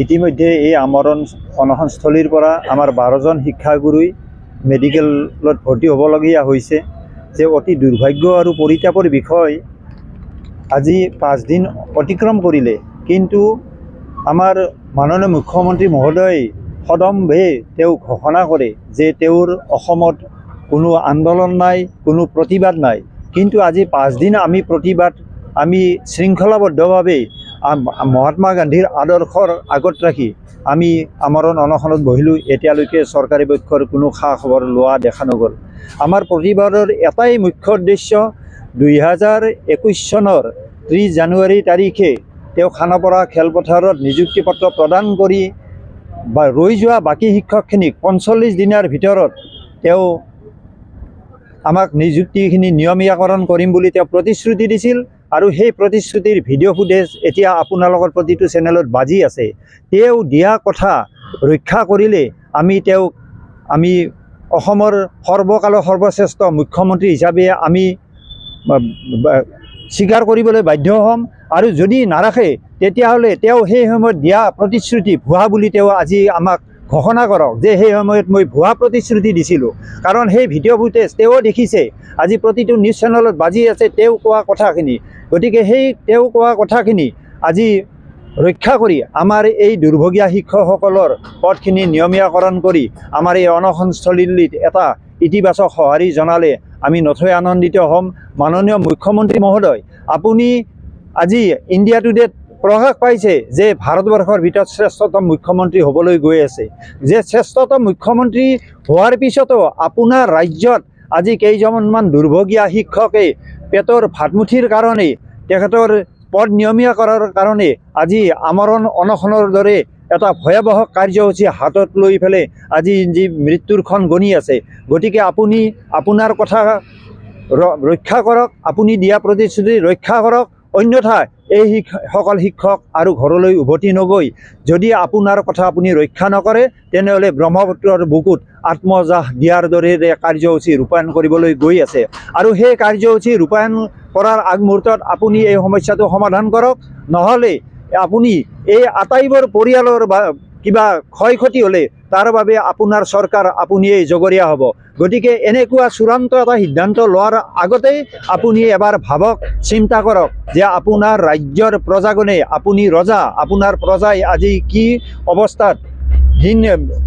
ইতিমধ্যে এই আমৰণ অনশনস্থলীৰ পৰা আমাৰ 12জন শিক্ষাগুৰুই মেডিকেলত ভৰ্তি হ'বলগীয়া হৈছে। যে অতি দুৰ্ভাগ্য আৰু পৰিতাপৰ বিষয়, আজি 5 দিন অতিক্ৰম কৰিলে, কিন্তু আমাৰ মাননীয় মুখ্যমন্ত্ৰী মহোদয় সদম্ভে তেওঁ ঘোষণা কৰে যে তেওঁৰ অসমত কোনো আন্দোলন নাই, কোনো প্ৰতিবাদ নাই। কিন্তু আজি 5 দিন আমি প্ৰতিবাদ, আমি শৃংখলাবদ্ধভাৱে মহাত্মা গান্ধীৰ আদৰ্শৰ আগত ৰাখি আমি আমৰণ অনশনত বহিলোঁ। এতিয়ালৈকে চৰকাৰী পক্ষৰ কোনো খা খবৰ লোৱা দেখা নগ'ল। আমাৰ প্ৰতিবাদৰ এটাই মুখ্য উদ্দেশ্য, 2021 চনৰ 30 জানুৱাৰী তাৰিখে তেওঁ খানাপাৰা খেলপথাৰত নিযুক্তি পত্ৰ প্ৰদান কৰি বা ৰৈ যোৱা বাকী শিক্ষকখিনিক 45 দিনৰ ভিতৰত তেওঁ আমাক নিযুক্তিখিনি নিয়মীয়াকৰণ কৰিম বুলি তেওঁ প্ৰতিশ্ৰুতি দিছিল। আৰু সেই প্ৰতিশ্ৰুতিৰ ভিডিঅ' ফুটেজ এতিয়া আপোনালোকৰ প্ৰতিটো চেনেলত বাজি আছে। তেওঁ দিয়া কথা ৰক্ষা কৰিলে আমি অসমৰ সৰ্বকালৰ সৰ্বশ্ৰেষ্ঠ মুখ্যমন্ত্ৰী হিচাপে আমি স্বীকাৰ কৰিবলৈ বাধ্য হ'ম। আৰু যদি নাৰাখে তেতিয়াহ'লে তেওঁ সেই সময়ত দিয়া প্ৰতিশ্ৰুতি ভুৱা বুলি তেওঁ আজি আমাক ঘোষণা কৰক যে সেই সময়ত মই ভুৱা প্ৰতিশ্ৰুতি দিছিলোঁ। কাৰণ সেই ভিডিঅ' ফুটেজ তেওঁ দেখিছে, আজি প্ৰতিটো নিউজ চেনেলত বাজি আছে তেওঁ কোৱা কথাখিনি। গতিকে সেই তেওঁ কোৱা কথাখিনি আজি ৰক্ষা কৰি আমাৰ এই দুৰ্ভগীয়া শিক্ষকসকলৰ পদখিনি নিয়মীয়াকৰণ কৰি আমাৰ এই অনশনস্থলীত এটা ইতিবাচক সঁহাৰি জনালে আমি নথৈ আনন্দিত হ'ম। মাননীয় মুখ্যমন্ত্ৰী মহোদয়, আপুনি আজি ইণ্ডিয়া টুডেত প্ৰকাশ পাইছে যে ভাৰতবৰ্ষৰ ভিতৰত শ্ৰেষ্ঠতম মুখ্যমন্ত্ৰী হ'বলৈ গৈ আছে। যে শ্ৰেষ্ঠতম মুখ্যমন্ত্ৰী হোৱাৰ পিছতো আপোনাৰ ৰাজ্যত আজি কেইজনমান দুৰ্ভগীয়া শিক্ষকে পেটৰ ভাতমুঠিৰ কাৰণে, তেখেতৰ পদ নিয়মীয়া কৰাৰ কাৰণে আজি আমৰণ অনশনৰ দৰে এটা ভয়াৱহ কাৰ্যসূচী হাতত লৈ পেলাই আজি যি মৃত্যুৰখন গণি আছে। গতিকে আপুনি আপোনাৰ কথা ৰক্ষা কৰক, আপুনি দিয়া প্ৰতিশ্ৰুতি ৰক্ষা কৰক। অন্যথা এই সকল শিক্ষক আৰু ঘৰলৈ উভতি নগৈ যদি আপোনাৰ কথা আপুনি ৰক্ষা নকৰে, তেনেহ'লে ব্ৰহ্মপুত্ৰৰ বুকুত আত্মজাহ দিয়াৰ দৰে কাৰ্যসূচী ৰূপায়ণ কৰিবলৈ গৈ আছে। আৰু সেই কাৰ্যসূচী ৰূপায়ণ কৰাৰ আগমুহূৰ্তত আপুনি এই সমস্যাটো সমাধান কৰক। নহ'লে আপুনি এই আটাইবোৰ পৰিয়ালৰ কিবা ক্ষয় ক্ষতি হ'লে তাৰ বাবে আপোনাৰ চৰকাৰ আপুনিয়েই জগৰীয়া হ'ব। গতিকে এনেকুৱা চূড়ান্ত এটা সিদ্ধান্ত লোৱাৰ আগতেই আপুনি এবাৰ ভাবক, চিন্তা কৰক যে আপোনাৰ ৰাজ্যৰ প্ৰজাগণে, আপুনি ৰজা, আপোনাৰ প্ৰজাই আজি কি অৱস্থাত দিন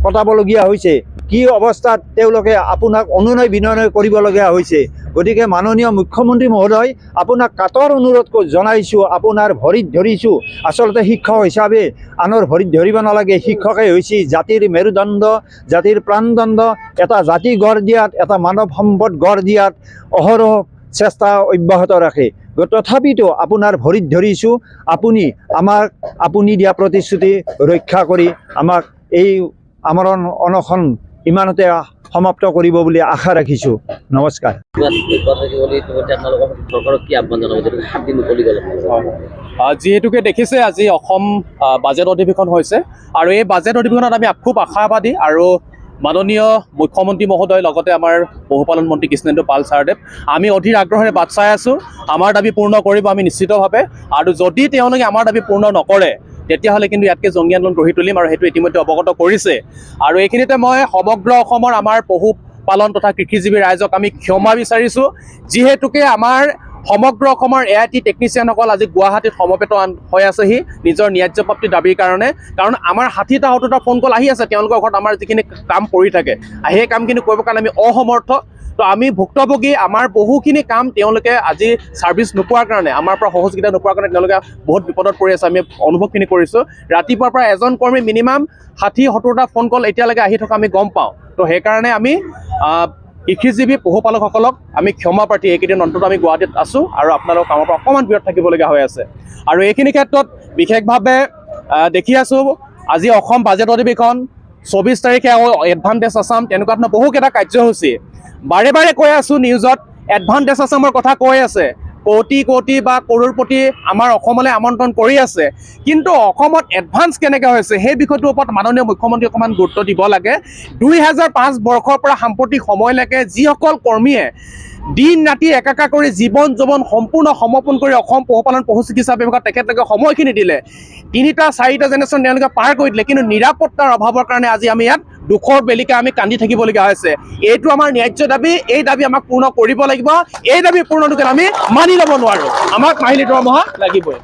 কটাবলগীয়া হৈছে, কি অৱস্থাত তেওঁলোকে আপোনাক অনুনয় বিনয় কৰিবলগীয়া হৈছে। গতিকে মাননীয় মুখ্যমন্ত্ৰী মহোদয়, আপোনাক কাতৰ অনুৰোধ জনাইছোঁ, আপোনাৰ ভৰিত ধৰিছোঁ। আচলতে শিক্ষক হিচাপে আনৰ ভৰিত ধৰিব নালাগে। শিক্ষকে হৈছে জাতিৰ মেৰুদণ্ড, জাতিৰ প্ৰাণদণ্ড। এটা জাতি গঢ় দিয়াত, এটা মানৱ সম্পদ গঢ় দিয়াত অহৰহ চেষ্টা অব্যাহত ৰাখে। তথাপিতো আপোনাৰ ভৰিত ধৰিছোঁ, আপুনি দিয়া প্ৰতিশ্ৰুতি ৰক্ষা কৰি আমাক এই আমৰণ অনশন ইমানতে সমাপ্ত কৰিব বুলি আশা ৰাখিছোঁ। নমস্কাৰ। যিহেতুকে দেখিছে আজি অসম বাজেট অধিৱেশন হৈছে, আৰু এই বাজেট অধিৱেশনত আমি খুব আশাবাদী। আৰু মাননীয় মুখ্যমন্ত্ৰী মহোদয় লগতে আমাৰ পশুপালন মন্ত্ৰী কৃষ্ণেন্দু পাল ছাৰদেৱ, আমি অধীৰ আগ্ৰহেৰে বাট চাই আছোঁ। আমাৰ দাবী পূৰ্ণ কৰিব আমি নিশ্চিতভাৱে। আৰু যদি তেওঁলোকে আমাৰ দাবী পূৰ্ণ নকৰে তেতিয়াহ'লে কিন্তু ইয়াতকৈ জংগী আন্দোলন গঢ়ি তুলিম, আৰু সেইটো ইতিমধ্যে অৱগত কৰিছে। আৰু এইখিনিতে মই সমগ্ৰ অসমৰ আমাৰ পশুপালন তথা কৃষিজীৱী ৰাইজক আমি ক্ষমা বিচাৰিছোঁ, যিহেতুকে আমাৰ সমগ্ৰ অসমৰ AIT টেকনিচিয়ানসকল আজি গুৱাহাটীত সমবেত হৈ আছেহি নিজৰ ন্যায্য প্ৰাপ্তি দাবীৰ কাৰণে। কাৰণ আমাৰ 60টা 70টা ফোন কল আহি আছে তেওঁলোকৰ ঘৰত আমাৰ যিখিনি কাম পৰি থাকে, সেই কামখিনি কৰিবৰ কাৰণে আমি অসমৰ্থ। তো আমি ভুক্তভোগী, আমাৰ বহুখিনি কাম তেওঁলোকে আজি ছাৰ্ভিচ নোপোৱাৰ কাৰণে, আমাৰ পৰা সহযোগিতা নোপোৱাৰ কাৰণে তেওঁলোকে বহুত বিপদত পৰি আছে। আমি অনুভৱখিনি কৰিছোঁ। ৰাতিপুৱাৰ পৰা এজন কৰ্মী মিনিমাম 60-70টা ফোন কল এতিয়ালৈকে আহি থকা আমি গম পাওঁ। তো সেইকাৰণে আমি কৃষিজীৱী পশুপালকসকলক আমি ক্ষমা প্ৰাৰ্থী। এইকেইদিন অন্তত আমি গুৱাহাটীত আছোঁ আৰু আপোনালোকৰ কামৰ পৰা অকণমান বিৰত থাকিবলগীয়া হৈ আছে। আৰু এইখিনি ক্ষেত্ৰত বিশেষভাৱে দেখি আছোঁ আজি অসম বাজেট অধিৱেশন 24 তাৰিখে এডভান্টেজ আছাম, তেনেকুৱা ধৰণৰ বহুকেইটা কাৰ্যসূচী বাৰে বাৰে কৈ আছোঁ নিউজত। এডভান্টেজ আছামৰ কথা কৈ আছে, কোটি কোটি বা কৰোড়পতি আমাৰ অসমলৈ আমন্ত্ৰণ কৰি আছে, কিন্তু অসমত এডভান্স কেনেকৈ হৈছে সেই বিষয়টোৰ ওপৰত মাননীয় মুখ্যমন্ত্ৰী অকণমান গুৰুত্ব দিব লাগে। 2005 বৰ্ষৰ পৰা সাম্প্ৰতিক সময়লৈকে যিসকল কৰ্মীয়ে দিন ৰাতি একাকাৰ কৰি জীৱন যৌৱন সম্পূৰ্ণ সমৰ্পণ কৰি অসম পশুপালন পশু চিকিৎসা বিভাগত তেখেতলোকে সময়খিনি দিলে 3টা 4টা জেনেৰেশ্যন তেওঁলোকে পাৰ কৰি দিলে কিন্তু নিৰাপত্তাৰ অভাৱৰ কাৰণে আজি আমি ইয়াত দুখৰ বেলিকা আমি কান্দি থাকিবলগীয়া হৈছে এইটো আমাৰ ন্যায্য দাবী এই দাবী আমাক পূৰ্ণ কৰিব লাগিব এই দাবী পূৰ্ণ নকৰিলে আমি মানি ল'ব নোৱাৰোঁ আমাক মাহিলী দৰমহা লাগিবই